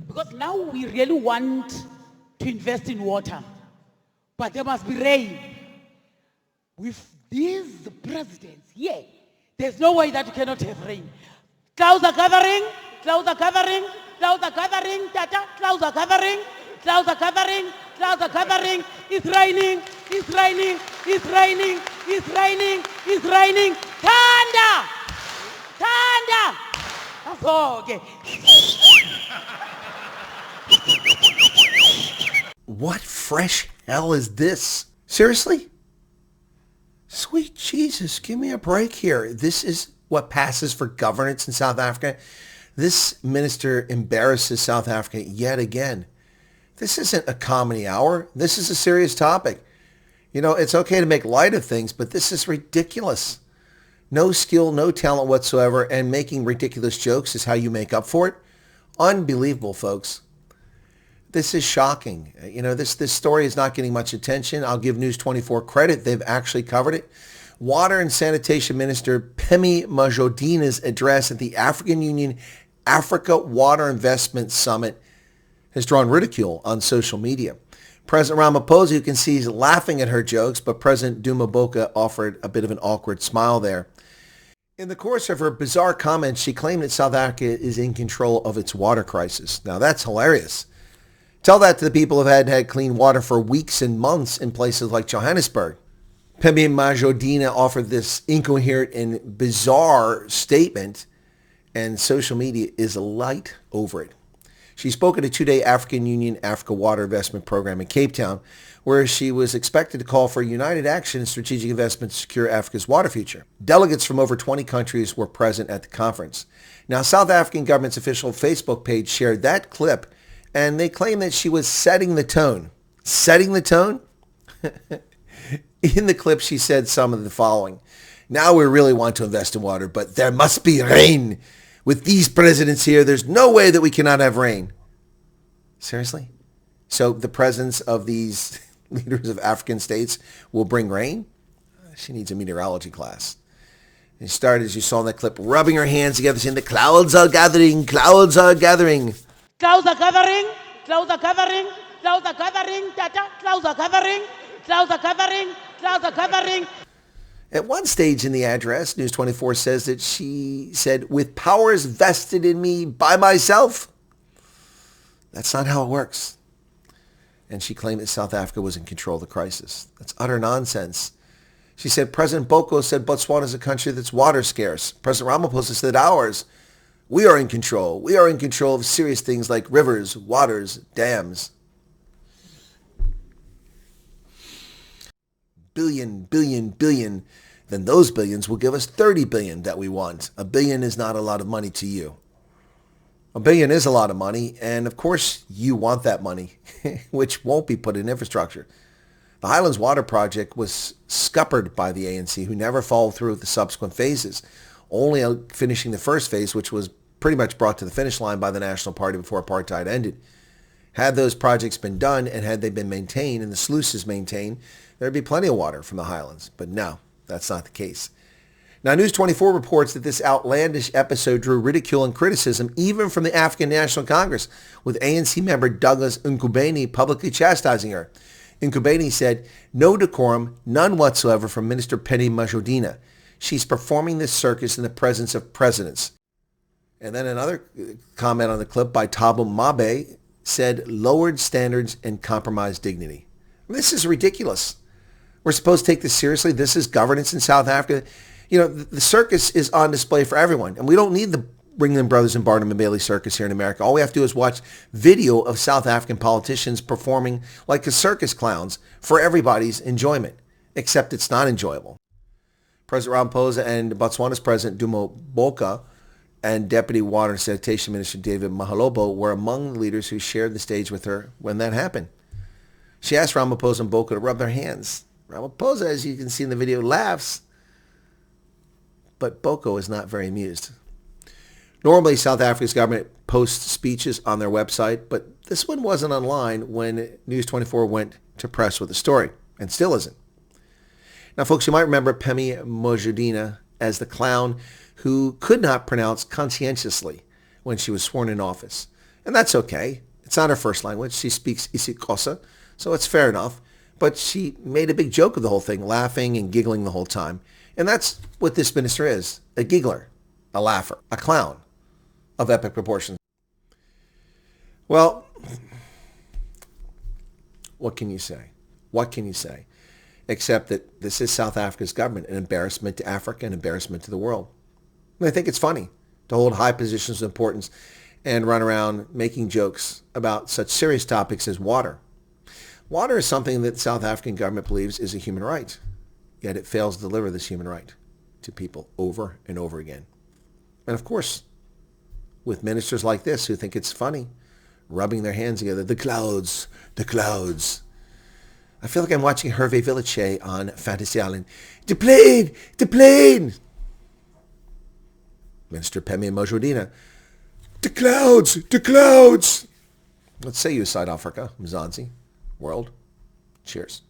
Because now we really want to invest in water, but there must be rain. With these presidents here, there's no way that you cannot have rain. Clouds are gathering, clouds are gathering, clouds are gathering, tata, clouds are gathering, clouds are gathering, clouds are gathering. It's raining, it's raining, it's raining, it's raining, it's raining. Thunder! Thunder! That's all, okay. What fresh hell is this? Seriously? Sweet Jesus, give me a break here. This is what passes for governance in South Africa. This minister embarrasses South Africa yet again. This isn't a comedy hour. This is a serious topic. You know, it's okay to make light of things, but this is ridiculous. No skill, no talent whatsoever, and making ridiculous jokes is how you make up for it. Unbelievable, folks. This is shocking. You know, this story is not getting much attention. I'll give News 24 credit. They've actually covered it. Water and Sanitation Minister Pemmy Majodina's address at the African Union Africa Water Investment Summit has drawn ridicule on social media. President Ramaphosa, you can see, is laughing at her jokes, but President Duma Botha offered a bit of an awkward smile there. In the course of her bizarre comments, she claimed that South Africa is in control of its water crisis. Now, that's hilarious. Tell that to the people who have had clean water for weeks and months in places like Johannesburg. Pemmy Majodina offered this incoherent and bizarre statement, and social media is alight over it. She spoke at a two-day African Union Africa Water Investment Program in Cape Town, where she was expected to call for united action and strategic investment to secure Africa's water future. Delegates from over 20 countries were present at the conference. Now, South African government's official Facebook page shared that clip, and they claim that she was setting the tone. Setting the tone? In the clip, she said some of the following. Now we really want to invest in water, but there must be rain. With these presidents here, there's no way that we cannot have rain. Seriously? So the presence of these leaders of African states will bring rain? She needs a meteorology class. And she started, as you saw in that clip, rubbing her hands together, saying, the clouds are gathering, clouds are gathering. Clouds are gathering, clouds are gathering, clouds are gathering, tata, clouds are gathering, clouds are gathering, clouds are gathering. At one stage in the address, News 24 says that she said, with powers vested in me by myself. That's not how it works. And she claimed that South Africa was in control of the crisis. That's utter nonsense. She said, President Boko said Botswana is a country that's water scarce. President Ramaphosa said ours. We are in control. We are in control of serious things like rivers, waters, dams. Billion, billion. Then those billions will give us 30 billion that we want. A billion is not a lot of money to you. A billion is a lot of money, and of course you want that money, which won't be put in infrastructure. The Highlands Water Project was scuppered by the ANC, who never followed through with the subsequent phases, only finishing the first phase, which was pretty much brought to the finish line by the National Party before apartheid ended. Had those projects been done and had they been maintained and the sluices maintained, there'd be plenty of water from the highlands. But no, that's not the case. Now, News 24 reports that this outlandish episode drew ridicule and criticism even from the African National Congress, with ANC member Douglas Nkubeni publicly chastising her. Nkubeni said, no decorum, none whatsoever from Minister Pemmy Majodina. She's performing this circus in the presence of presidents. And then another comment on the clip by Thabo Mabe said, lowered standards and compromised dignity. This is ridiculous. We're supposed to take this seriously. This is governance in South Africa. You know, the circus is on display for everyone. And we don't need the Ringling Brothers and Barnum and Bailey circus here in America. All we have to do is watch video of South African politicians performing like a circus clowns for everybody's enjoyment, except it's not enjoyable. President Ramaphosa and Botswana's President Duma Botha and Deputy Water and Sanitation Minister David Mahalobo were among the leaders who shared the stage with her when that happened. She asked Ramaphosa and Botha to rub their hands. Ramaphosa, as you can see in the video, laughs, but Boko is not very amused. Normally, South Africa's government posts speeches on their website, but this one wasn't online when News 24 went to press with the story, and still isn't. Now, folks, you might remember Pemmy Majodina as the clown who could not pronounce conscientiously when she was sworn in office. And that's okay. It's not her first language. She speaks Isikosa, so it's fair enough. But she made a big joke of the whole thing, laughing and giggling the whole time. And that's what this minister is, a giggler, a laugher, a clown of epic proportions. Well, what can you say? What can you say? Except that this is South Africa's government, an embarrassment to Africa, an embarrassment to the world. And I think it's funny to hold high positions of importance and run around making jokes about such serious topics as water. Water is something that the South African government believes is a human right, yet it fails to deliver this human right to people over and over again. And of course, with ministers like this who think it's funny, rubbing their hands together, the clouds, the clouds. I feel like I'm watching Hervé Villachet on Fantasy Island. The plane, the plane. Minister Pemmy Majodina, the clouds, the clouds. Let's say you, South Africa, Mzansi, world. Cheers.